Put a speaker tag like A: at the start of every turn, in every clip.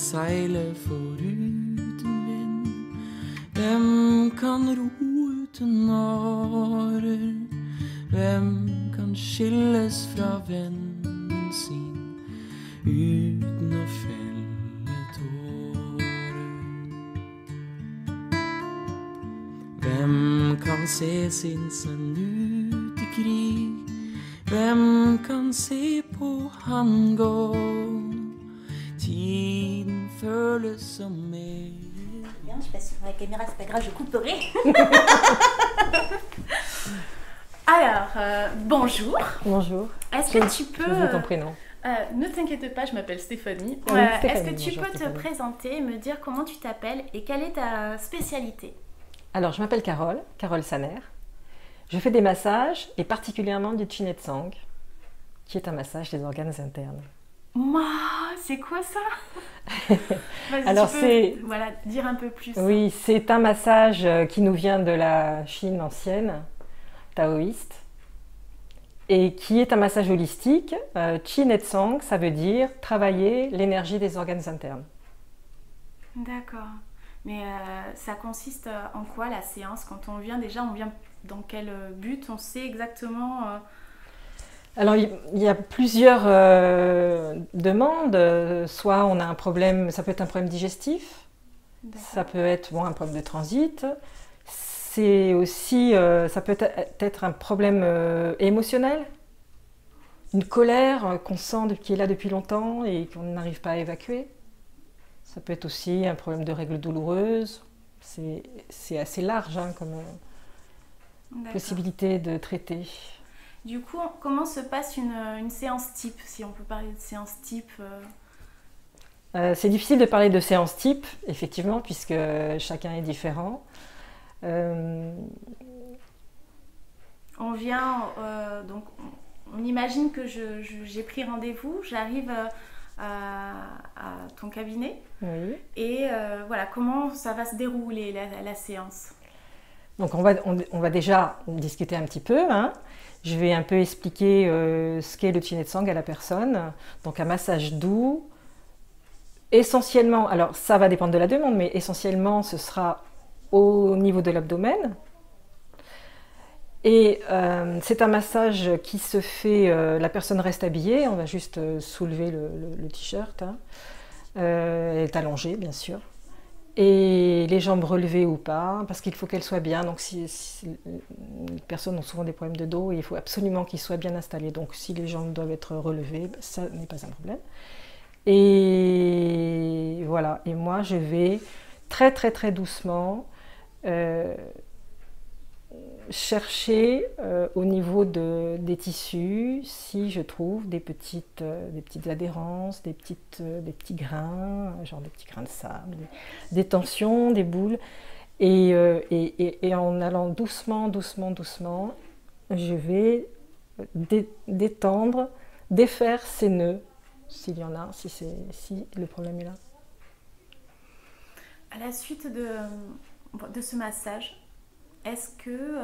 A: seile foruten vind? Hvem kan ro uten årer? Hvem kan skilles fra vennen sin uten å felle tårer? Hvem kan se sin sønn ut i krig? Hvem kan se på han gå? Tiden føles som mer.
B: Bien, je passe sur la caméra, c'est pas grave, je couperai. Alors, bonjour.
C: Bonjour.
B: Est-ce que tu peux...
C: Je veux ton prénom.
B: Ne t'inquiète pas, je m'appelle Stéphanie.
C: Oui, Stéphanie.
B: Est-ce que tu
C: Bonjour,
B: peux
C: Stéphanie.
B: te présenter, me dire comment tu t'appelles et quelle est ta spécialité?
C: Alors, je m'appelle Carole Saner. Je fais des massages et particulièrement du Chin Tsang, qui est un massage des organes internes.
B: C'est quoi ça? Vas-y,
C: Alors,
B: tu peux,
C: c'est...
B: voilà, dire un peu plus.
C: Oui, c'est un massage qui nous vient de la Chine ancienne, taoïste, et qui est un massage holistique. Chin Tsang, ça veut dire travailler l'énergie des organes internes.
B: D'accord. Mais ça consiste en quoi la séance? Quand on vient, déjà, on vient dans quel but? On sait exactement...
C: Alors, il y a plusieurs demandes. Soit on a un problème, ça peut être un problème digestif, ça peut être un problème de transit. C'est aussi, ça peut être un problème émotionnel, une colère qu'on sent qui est là depuis longtemps et qu'on n'arrive pas à évacuer. Ça peut être aussi un problème de règles douloureuses. C'est assez large comme possibilité de traiter.
B: Du coup, comment se passe une séance type, si on peut parler de séance type
C: C'est difficile de parler de séance type, effectivement, puisque chacun est différent.
B: On vient, donc on imagine que j'ai pris rendez-vous, j'arrive à ton cabinet.
C: Oui.
B: Et voilà, comment ça va se dérouler la séance?
C: Donc on va déjà discuter un petit peu. Je vais un peu expliquer ce qu'est le Chin Tsang à la personne. Donc un massage doux, essentiellement, alors ça va dépendre de la demande, mais essentiellement ce sera au niveau de l'abdomen. Et c'est un massage qui se fait, la personne reste habillée, on va juste soulever le t-shirt. Elle est allongée bien sûr. Et les jambes relevées ou pas, parce qu'il faut qu'elles soient bien. Donc si les personnes ont souvent des problèmes de dos, il faut absolument qu'ils soient bien installés. Donc si les jambes doivent être relevées, ça n'est pas un problème. Et voilà, et moi je vais très très très doucement chercher au niveau des tissus si je trouve des petites adhérences, des petits grains, genre des petits grains de sable, des tensions, des boules. Et en allant doucement, je vais détendre, défaire ces nœuds, s'il y en a, si le problème est là.
B: À la suite de ce massage, est-ce que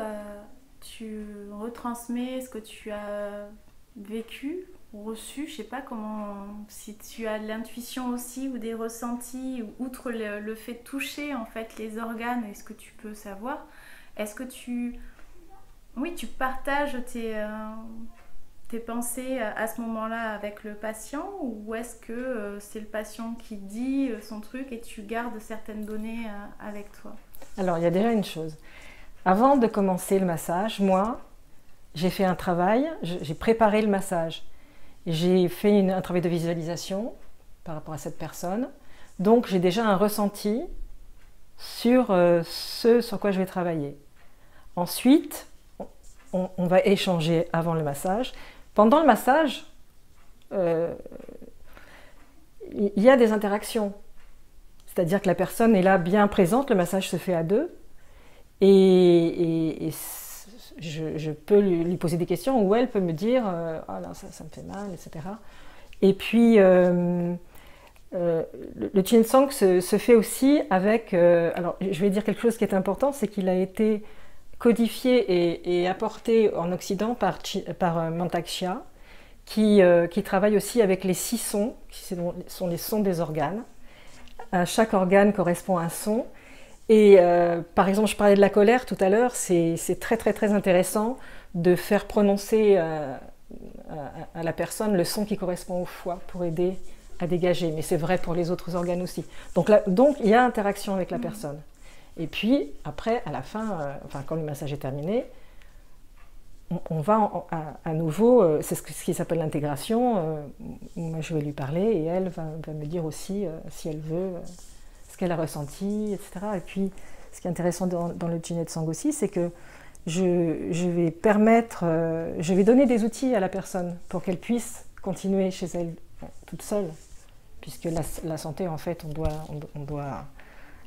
B: tu retransmets ce que tu as vécu, reçu, je sais pas comment, si tu as de l'intuition aussi ou des ressentis, outre le fait de toucher en fait les organes, est-ce que tu peux savoir? Est-ce que tu partages tes pensées à ce moment-là avec le patient, ou est-ce que c'est le patient qui dit son truc et tu gardes certaines données avec toi?
C: Alors il y a déjà une chose. Avant de commencer le massage, moi, j'ai fait un travail, j'ai préparé le massage. J'ai fait un travail de visualisation par rapport à cette personne. Donc, j'ai déjà un ressenti sur ce sur quoi je vais travailler. Ensuite, on va échanger avant le massage. Pendant le massage, il y a des interactions. C'est-à-dire que la personne est là bien présente, le massage se fait à deux. Et je peux lui poser des questions, ou elle peut me dire ah là, ça me fait mal, etc. Et puis le Chin Tsang se fait aussi avec, alors je vais dire quelque chose qui est important, c'est qu'il a été codifié et apporté en Occident par Mantak Chia, qui travaille aussi avec les 6 sons, qui sont les sons des organes. chaque organe correspond un son. Et par exemple, je parlais de la colère tout à l'heure, c'est très très très intéressant de faire prononcer à la personne le son qui correspond au foie pour aider à dégager. Mais c'est vrai pour les autres organes aussi. Donc il y a interaction avec la personne. Et puis après, à la fin, quand le massage est terminé, on va à nouveau, c'est ce qui s'appelle l'intégration. Moi, je vais lui parler et elle va me dire aussi si elle veut, ce qu'elle a ressenti, etc. Et puis, ce qui est intéressant dans le Jine Tsang aussi, c'est que je vais permettre, je vais donner des outils à la personne pour qu'elle puisse continuer chez elle toute seule, puisque la santé, en fait, on doit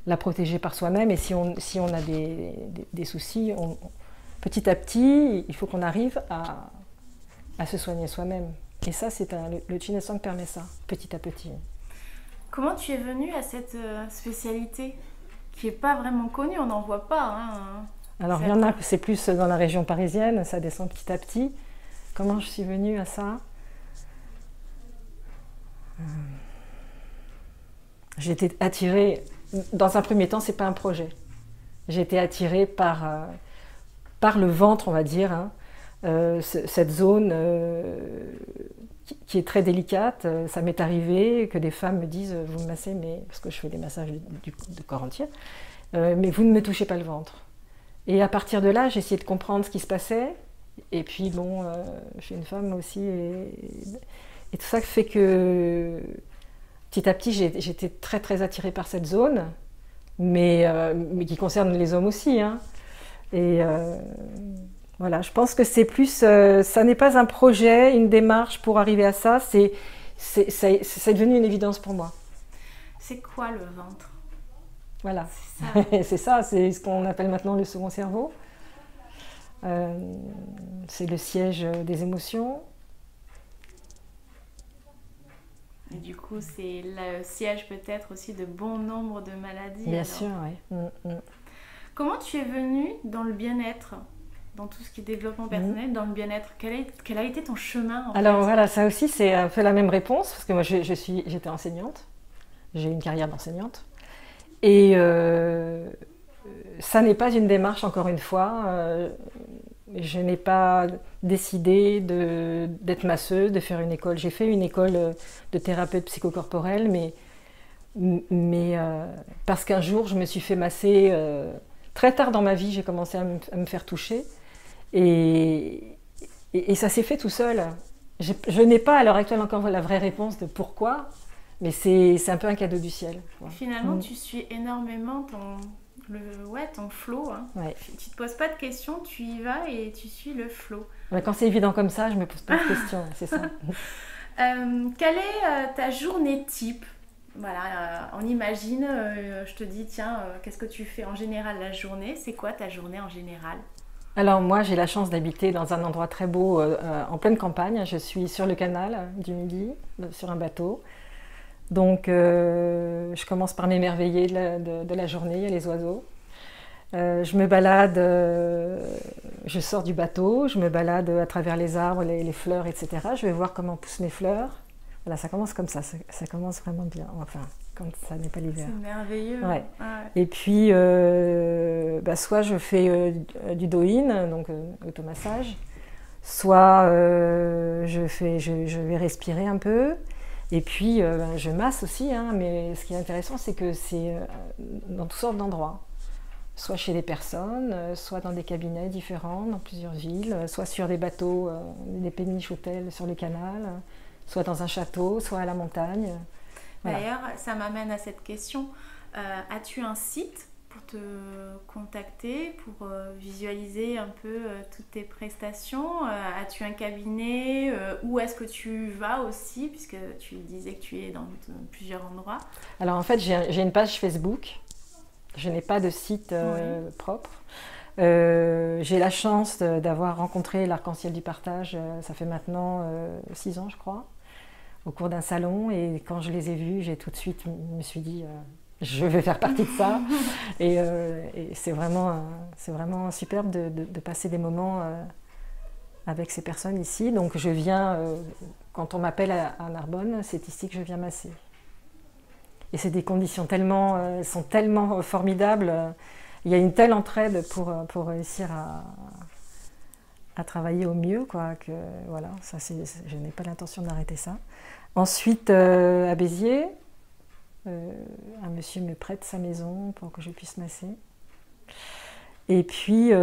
C: la protéger par soi-même. Et si on a des soucis, petit à petit, il faut qu'on arrive à se soigner soi-même. Et ça, le Jine Tsang permet ça, petit à petit.
B: Comment tu es venue à cette spécialité qui n'est pas vraiment connue, on n'en voit pas. Hein.
C: Alors, il y en a, c'est plus dans la région parisienne, ça descend petit à petit. Comment je suis venue à ça? J'ai été attirée, dans un premier temps, ce n'est pas un projet. J'ai été attirée par le ventre, on va dire, hein. Cette zone qui est très délicate. Ça m'est arrivé que des femmes me disent « Vous me massez, mais parce que je fais des massages de corps entier, mais vous ne me touchez pas le ventre. » Et à partir de là, j'ai essayé de comprendre ce qui se passait. Et puis bon, je suis une femme aussi, et tout ça fait que petit à petit, j'étais très très attirée par cette zone, mais qui concerne les hommes aussi, hein. Et voilà, je pense que c'est plus, ça n'est pas un projet, une démarche pour arriver à ça, c'est devenu une évidence pour moi.
B: C'est quoi le ventre?
C: Voilà, c'est ça, c'est ce qu'on appelle maintenant le second cerveau. C'est le siège des émotions.
B: Et du coup, c'est le siège peut-être aussi de bon nombre de maladies.
C: Bien sûr, oui.
B: Comment tu es venue dans le bien-être, dans tout ce qui est développement personnel, dans le bien-être? Quel a été ton chemin en
C: Alors
B: fait?
C: voilà, ça aussi c'est un peu la même réponse, parce que moi j'étais enseignante, j'ai une carrière d'enseignante. Et ça n'est pas une démarche, encore une fois. Je n'ai pas décidé d'être masseuse, de faire une école. J'ai fait une école de thérapeute psychocorporelle, mais parce qu'un jour, je me suis fait masser. Très tard dans ma vie, j'ai commencé à me faire toucher. Et ça s'est fait tout seul. Je n'ai pas à l'heure actuelle encore la vraie réponse de pourquoi. Mais c'est un peu un cadeau du ciel.
B: Finalement, tu suis énormément ton flow. Hein.
C: Ouais.
B: Tu ne te poses pas de questions, tu y vas et tu suis le flow.
C: Ouais, quand c'est évident comme ça, je ne me pose pas de questions, c'est ça.
B: Quelle est ta journée type? Voilà, on imagine, je te dis, tiens, qu'est-ce que tu fais en général la journée? C'est quoi ta journée en général?
C: Alors moi, j'ai la chance d'habiter dans un endroit très beau, en pleine campagne. Je suis sur le canal du Midi, sur un bateau. Donc, je commence par m'émerveiller de la journée, il y a les oiseaux. Je me balade, je sors du bateau, je me balade à travers les arbres, les fleurs, etc. Je vais voir comment poussent mes fleurs. Voilà, ça commence comme ça commence vraiment bien, enfin, quand ça n'est pas l'hiver.
B: C'est merveilleux.
C: Ouais.
B: Ah ouais.
C: Et puis, soit je fais du do-in, donc automassage, soit je vais respirer un peu. Et puis, je masse aussi, hein, mais ce qui est intéressant, c'est que c'est dans toutes sortes d'endroits. Soit chez des personnes, soit dans des cabinets différents, dans plusieurs villes, soit sur des bateaux, des péniches hôtels sur le canal, soit dans un château, soit à la montagne. Voilà.
B: D'ailleurs, ça m'amène à cette question. As-tu un site pour te contacter, pour visualiser un peu toutes tes prestations? As-tu un cabinet? Où est-ce que tu vas aussi, puisque tu disais que tu es dans plusieurs endroits? Alors
C: en fait, j'ai une page Facebook. Je n'ai pas de site propre. J'ai la chance d'avoir rencontré l'Arc-en-Ciel du Partage, ça fait maintenant 6 ans je crois, au cours d'un salon, et quand je les ai vus, j'ai tout de suite me suis dit je vais faire partie de ça. et c'est vraiment superbe de passer des moments avec ces personnes ici. Donc je viens, quand on m'appelle à Narbonne, c'est ici que je viens masser. Et c'est des conditions tellement, sont tellement formidables. Il y a une telle entraide pour réussir à travailler au mieux, quoi, que voilà, ça, je n'ai pas l'intention d'arrêter ça. Ensuite, à Béziers, un monsieur me prête sa maison pour que je puisse masser. Et puis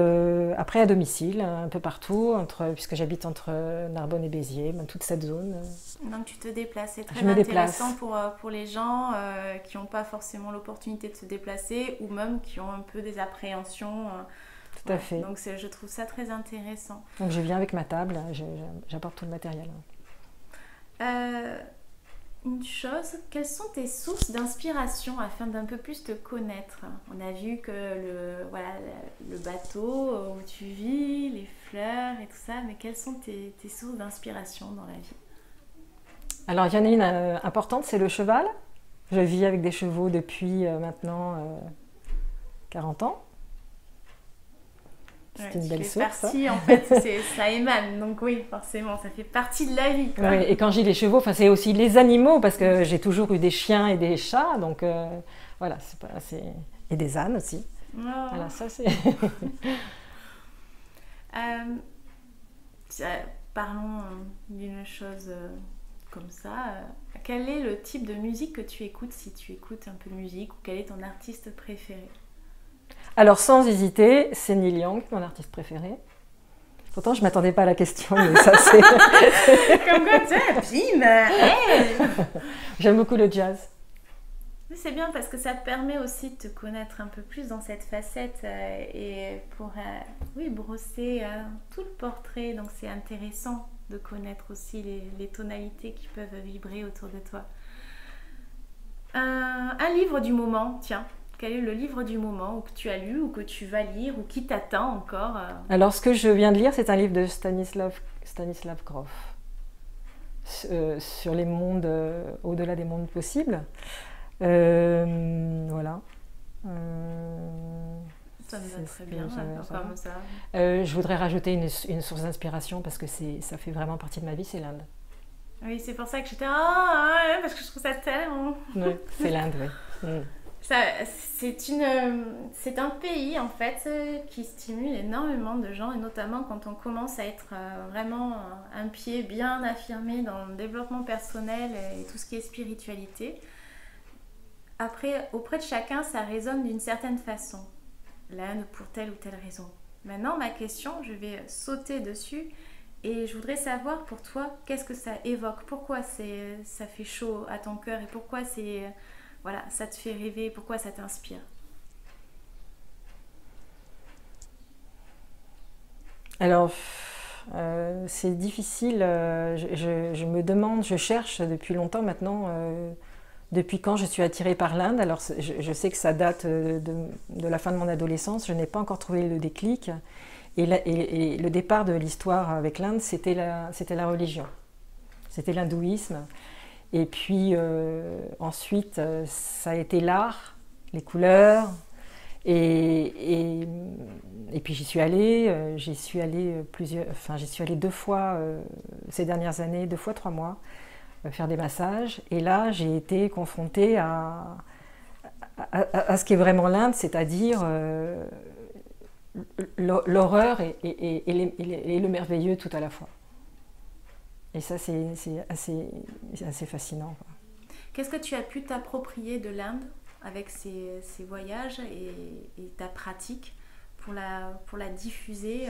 C: après à domicile, un peu partout, puisque j'habite entre Narbonne et Béziers, toute cette zone.
B: Donc tu te déplaces, c'est très
C: Je me
B: intéressant
C: déplace.
B: pour les gens qui n'ont pas forcément l'opportunité de se déplacer ou même qui ont un peu des appréhensions.
C: Tout à fait.
B: Donc je trouve ça très intéressant.
C: Donc je viens avec ma table, j'apporte tout le matériel.
B: Une chose, quelles sont tes sources d'inspiration afin d'un peu plus te connaître? On a vu que le bateau où tu vis, les fleurs et tout ça, mais quelles sont tes sources d'inspiration dans la vie?
C: Alors il y en a une importante, c'est le cheval. Je vis avec des chevaux depuis maintenant 40 ans. C'est une belle source.
B: Partie, en fait, ça émane, donc oui, forcément, ça fait partie de la vie. Quoi.
C: Oui, et quand j'ai les chevaux, c'est aussi les animaux, parce que j'ai toujours eu des chiens et des chats, donc voilà, et des ânes aussi.
B: Oh.
C: Voilà, ça c'est...
B: Parlons d'une chose comme ça. Quel est le type de musique que tu écoutes, si tu écoutes un peu de musique, ou quel est ton artiste préféré?
C: Alors, sans hésiter, c'est Neil Young, mon artiste préféré. Pourtant, je ne m'attendais pas à la question, mais ça, c'est...
B: Comme quoi, bim, hey.
C: J'aime beaucoup le jazz.
B: C'est bien parce que ça te permet aussi de te connaître un peu plus dans cette facette et pour brosser tout le portrait. Donc, c'est intéressant de connaître aussi les tonalités qui peuvent vibrer autour de toi. Un livre du moment, tiens. Quel est le livre du moment ou que tu as lu ou que tu vas lire ou qui t'attend encore?
C: Alors, ce que je viens de lire, c'est un livre de Stanislav Grof sur les mondes, au-delà des mondes possibles. Voilà.
B: Ça me va très bien, comme ça.
C: Je voudrais rajouter une source d'inspiration parce que ça fait vraiment partie de ma vie, c'est l'Inde.
B: Oui, c'est pour ça que j'étais... ouais, parce que je trouve ça tellement...
C: Oui, c'est l'Inde, oui.
B: C'est un pays en fait qui stimule énormément de gens et notamment quand on commence à être vraiment un pied bien affirmé dans le développement personnel et tout ce qui est spiritualité. Après, auprès de chacun, ça résonne d'une certaine façon, l'Inde pour telle ou telle raison. Maintenant, ma question, je vais sauter dessus et je voudrais savoir pour toi, qu'est-ce que ça évoque? Pourquoi ça fait chaud à ton cœur et pourquoi voilà, ça te fait rêver, pourquoi ça t'inspire?
C: Alors, c'est difficile. Je me demande, je cherche depuis longtemps maintenant, depuis quand je suis attirée par l'Inde. Alors, je sais que ça date de la fin de mon adolescence. Je n'ai pas encore trouvé le déclic. Et le départ de l'histoire avec l'Inde, c'était la religion. C'était l'hindouisme. Et puis ensuite, ça a été l'art, les couleurs. Et puis j'y suis allée deux fois ces dernières années, 2 fois 3 mois, faire des massages. Et là, j'ai été confrontée à ce qui est vraiment l'Inde, c'est-à-dire l'horreur et le merveilleux tout à la fois. Et ça, c'est assez fascinant.
B: Qu'est-ce que tu as pu t'approprier de l'Inde avec ces voyages et ta pratique pour la diffuser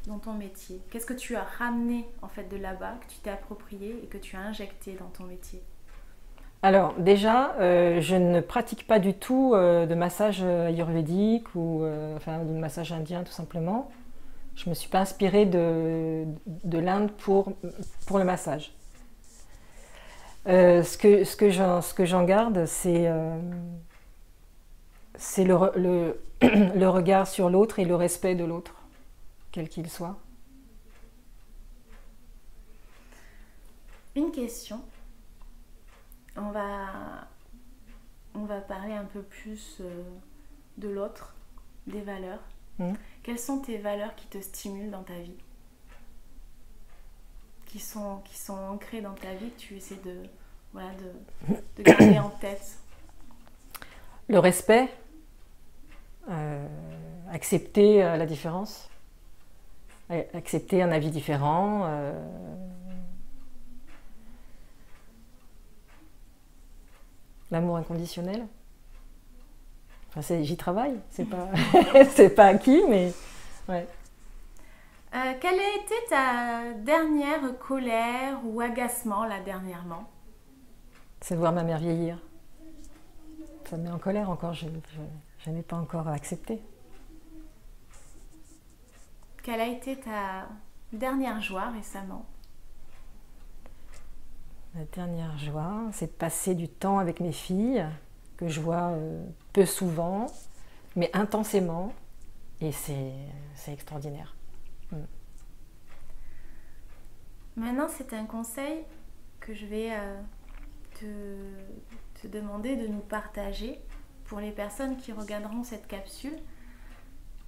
B: dans ton métier? Qu'est-ce que tu as ramené en fait de là-bas, que tu t'es approprié et que tu as injecté dans ton métier?
C: Alors déjà, je ne pratique pas du tout de massage ayurvédique ou de massage indien tout simplement. Je ne me suis pas inspirée de l'Inde pour le massage. Ce que j'en garde, c'est le regard sur l'autre et le respect de l'autre, quel qu'il soit.
B: Une question. On va parler un peu plus de l'autre, des valeurs. Quelles sont tes valeurs qui te stimulent dans ta vie? Qui sont ancrées dans ta vie, que tu essaies de garder en tête?
C: Le respect, accepter la différence, accepter un avis différent. L'amour inconditionnel. Enfin, j'y travaille, c'est pas, c'est pas acquis, mais ouais.
B: Quelle a été ta dernière colère ou agacement là dernièrement?
C: C'est de voir ma mère vieillir. Ça me met en colère encore, je n'ai pas encore accepté.
B: Quelle a été ta dernière joie récemment?
C: La dernière joie, c'est de passer du temps avec mes filles, que je vois peu souvent, mais intensément, et c'est extraordinaire.
B: Maintenant, c'est un conseil que je vais te demander de nous partager pour les personnes qui regarderont cette capsule.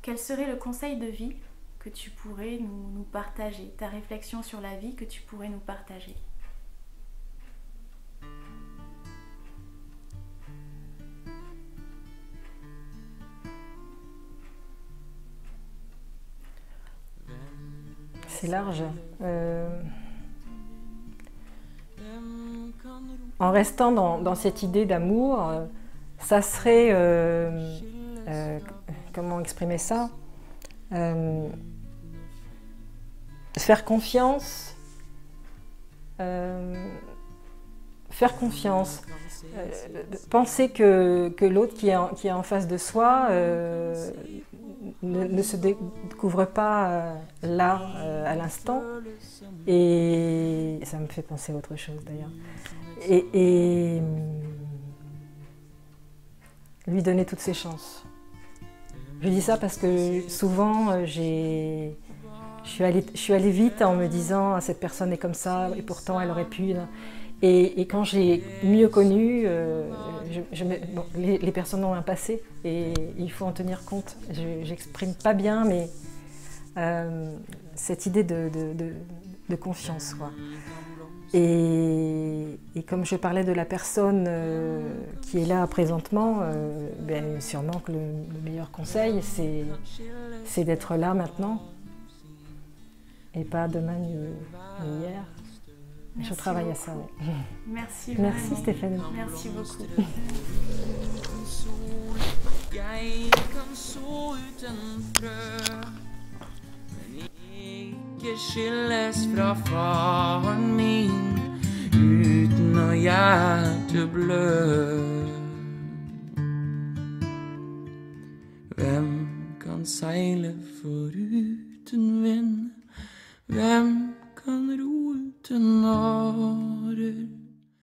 B: Quel serait le conseil de vie que tu pourrais nous partager, ta réflexion sur la vie que tu pourrais nous partager?
C: C'est large. En restant dans cette idée d'amour, ça serait... comment exprimer ça? Faire confiance. Faire confiance. Penser que l'autre qui est en face de soi ne se découvre pas là, à l'instant. Et ça me fait penser à autre chose d'ailleurs. Et lui donner toutes ses chances. Je dis ça parce que souvent je suis allée vite en me disant cette personne est comme ça et pourtant elle aurait pu. Et quand j'ai mieux connu, les personnes ont un passé et il faut en tenir compte. J'exprime pas bien, mais cette idée de confiance, quoi. Et comme je parlais de la personne qui est là présentement, sûrement que le meilleur conseil, c'est d'être là maintenant et pas demain ni hier.
B: Merci
C: je travaille
B: beaucoup.
C: À ça. Ouais.
B: Merci.
C: Merci Stéphanie.
B: Merci beaucoup.
A: Ikke skilles fra faren min uten å hjerteblø. Hvem kan seile foruten vind? Hvem